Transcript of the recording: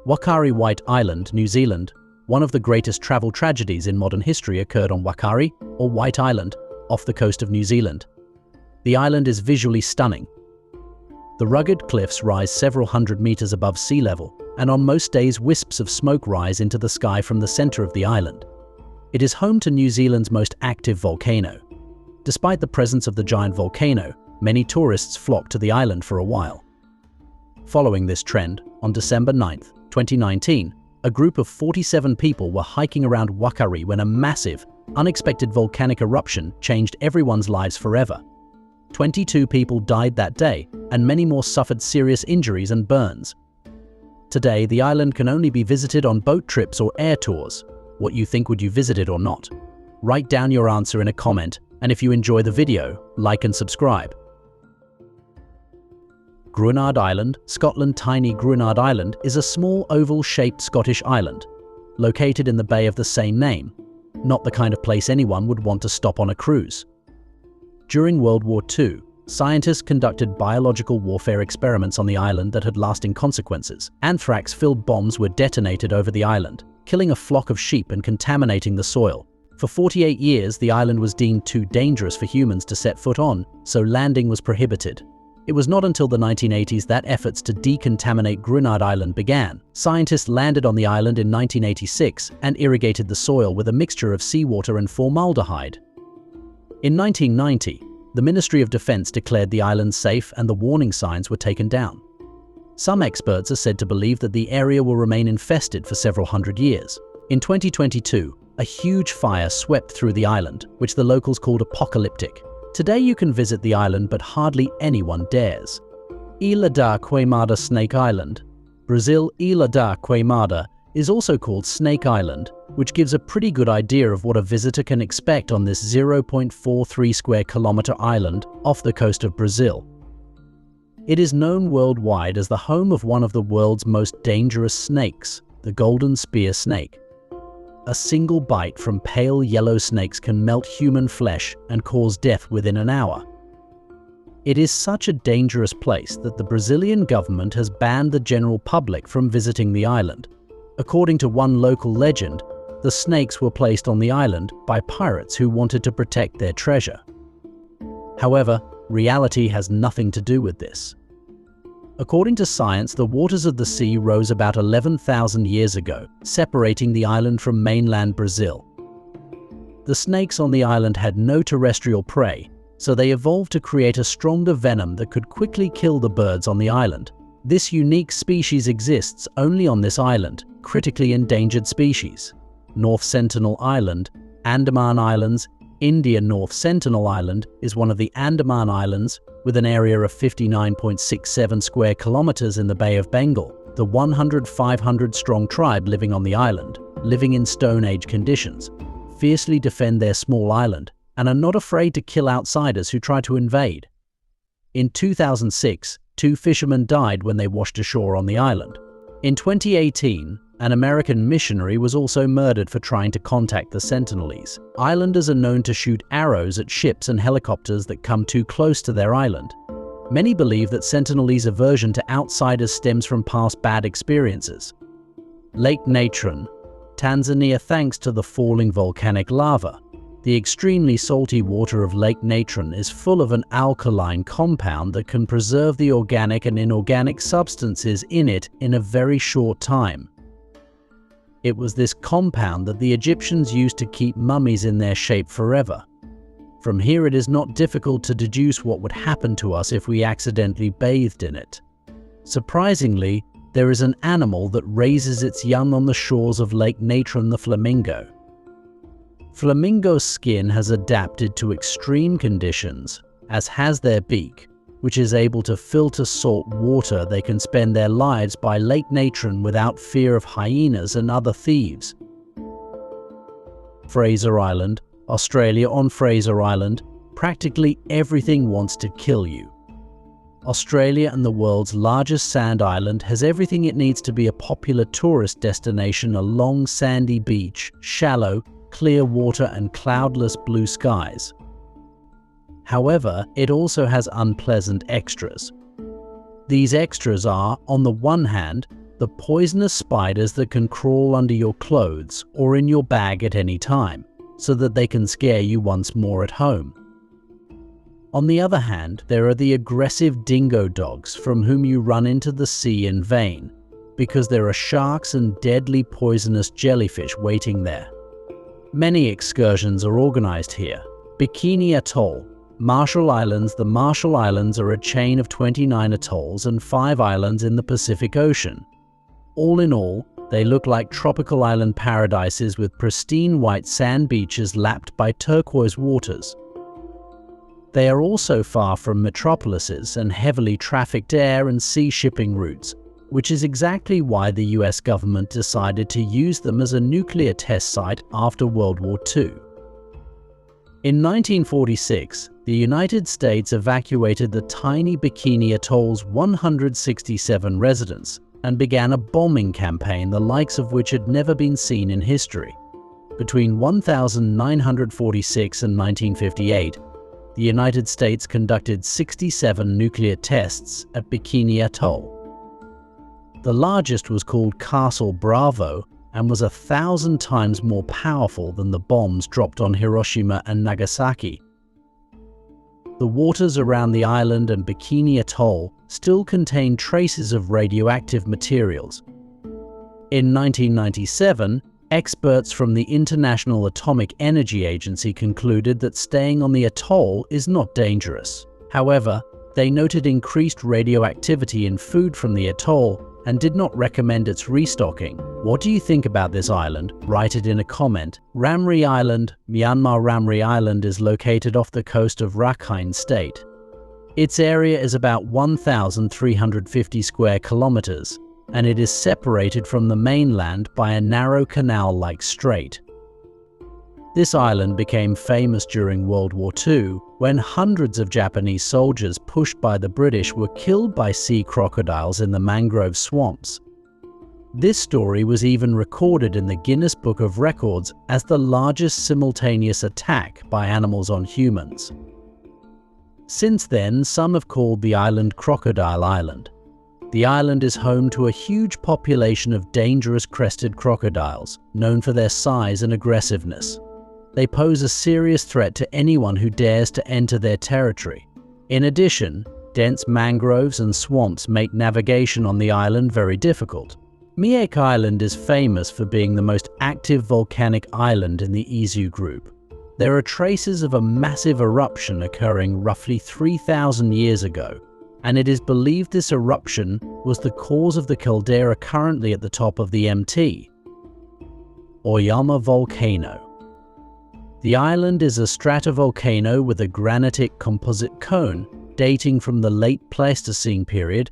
Whakaari White Island, New Zealand. One of the greatest travel tragedies in modern history occurred on Whakaari, or White Island, off the coast of New Zealand. The island is visually stunning. The rugged cliffs rise several hundred meters above sea level, and on most days wisps of smoke rise into the sky from the center of the island. It is home to New Zealand's most active volcano. Despite the presence of the giant volcano, many tourists flock to the island for a while. Following this trend, on December 9, 2019, a group of 47 people were hiking around Whakaari when a massive, unexpected volcanic eruption changed everyone's lives forever. 22 people died that day, and many more suffered serious injuries and burns. Today, the island can only be visited on boat trips or air tours. What you think, would you visit it or not? Write down your answer in a comment, and if you enjoy the video, like and subscribe. Gruinard Island, Scotland. Tiny Gruinard Island is a small oval-shaped Scottish island, located in the bay of the same name, not the kind of place anyone would want to stop on a cruise. During World War II, scientists conducted biological warfare experiments on the island that had lasting consequences. Anthrax-filled bombs were detonated over the island, killing a flock of sheep and contaminating the soil. For 48 years, the island was deemed too dangerous for humans to set foot on, so landing was prohibited. It was not until the 1980s that efforts to decontaminate Gruinard Island began. Scientists landed on the island in 1986 and irrigated the soil with a mixture of seawater and formaldehyde. In 1990, the Ministry of Defense declared the island safe and the warning signs were taken down. Some experts are said to believe that the area will remain infested for several hundred years. In 2022, a huge fire swept through the island, which the locals called apocalyptic. Today you can visit the island, but hardly anyone dares. Ilha da Queimada Snake Island. Brazil. Ilha da Queimada is also called Snake Island, which gives a pretty good idea of what a visitor can expect on this 0.43 square kilometer island off the coast of Brazil. It is known worldwide as the home of one of the world's most dangerous snakes, the golden spear snake. A single bite from pale yellow snakes can melt human flesh and cause death within an hour. It is such a dangerous place that the Brazilian government has banned the general public from visiting the island. According to one local legend, the snakes were placed on the island by pirates who wanted to protect their treasure. However, reality has nothing to do with this. According to science, the waters of the sea rose about 11,000 years ago, separating the island from mainland Brazil. The snakes on the island had no terrestrial prey, so they evolved to create a stronger venom that could quickly kill the birds on the island. This unique species exists only on this island, critically endangered species. North Sentinel Island, Andaman Islands. India. North Sentinel Island is one of the Andaman Islands, with an area of 59.67 square kilometers in the Bay of Bengal. The 500 strong tribe living on the island, living in Stone Age conditions, fiercely defend their small island and are not afraid to kill outsiders who try to invade. In 2006, 2 fishermen died when they washed ashore on the island. In 2018, an American missionary was also murdered for trying to contact the Sentinelese. Islanders are known to shoot arrows at ships and helicopters that come too close to their island. Many believe that Sentinelese aversion to outsiders stems from past bad experiences. Lake Natron, Tanzania. Thanks to the falling volcanic lava, the extremely salty water of Lake Natron is full of an alkaline compound that can preserve the organic and inorganic substances in it in a very short time. It was this compound that the Egyptians used to keep mummies in their shape forever. From here, it is not difficult to deduce what would happen to us if we accidentally bathed in it. Surprisingly, there is an animal that raises its young on the shores of Lake Natron, the flamingo. Flamingo's skin has adapted to extreme conditions, as has their beak, which is able to filter salt water. They can spend their lives by Lake Natron without fear of hyenas and other thieves. Fraser Island, Australia. On Fraser Island, practically everything wants to kill you. Australia, and the world's largest sand island, has everything it needs to be a popular tourist destination: a long sandy beach, shallow, clear water and cloudless blue skies. However, it also has unpleasant extras. These extras are, on the one hand, the the poisonous spiders that can crawl under your clothes or in your bag at any time, so that they can scare you once more at home. On the other hand, there are the aggressive dingo dogs from whom you run into the sea in vain, because there are sharks and deadly poisonous jellyfish waiting there. Many excursions are organized here. Bikini Atoll, Marshall Islands. The Marshall Islands are a chain of 29 atolls and 5 islands in the Pacific Ocean. All in all, they look like tropical island paradises with pristine white sand beaches lapped by turquoise waters. They are also far from metropolises and heavily trafficked air and sea shipping routes, which is exactly why the US government decided to use them as a nuclear test site after World War II. In 1946, the United States evacuated the tiny Bikini Atoll's 167 residents and began a bombing campaign the likes of which had never been seen in history. Between 1946 and 1958, the United States conducted 67 nuclear tests at Bikini Atoll. The largest was called Castle Bravo and was 1,000 times more powerful than the bombs dropped on Hiroshima and Nagasaki. The waters around the island and Bikini Atoll still contain traces of radioactive materials. In 1997, experts from the International Atomic Energy Agency concluded that staying on the atoll is not dangerous. However, they noted increased radioactivity in food from the atoll and did not recommend its restocking. What do you think about this island? Write it in a comment. Ramree Island, Myanmar. Ramree Island is located off the coast of Rakhine State. Its area is about 1,350 square kilometers, and it is separated from the mainland by a narrow canal-like strait. This island became famous during World War II, when hundreds of Japanese soldiers pushed by the British were killed by sea crocodiles in the mangrove swamps. This story was even recorded in the Guinness Book of Records as the largest simultaneous attack by animals on humans. Since then, some have called the island Crocodile Island. The island is home to a huge population of dangerous crested crocodiles, known for their size and aggressiveness. They pose a serious threat to anyone who dares to enter their territory. In addition, dense mangroves and swamps make navigation on the island very difficult. Miyake Island is famous for being the most active volcanic island in the Izu group. There are traces of a massive eruption occurring roughly 3,000 years ago, and it is believed this eruption was the cause of the caldera currently at the top of the MT, Oyama volcano. The island is a stratovolcano with a granitic composite cone dating from the late Pleistocene period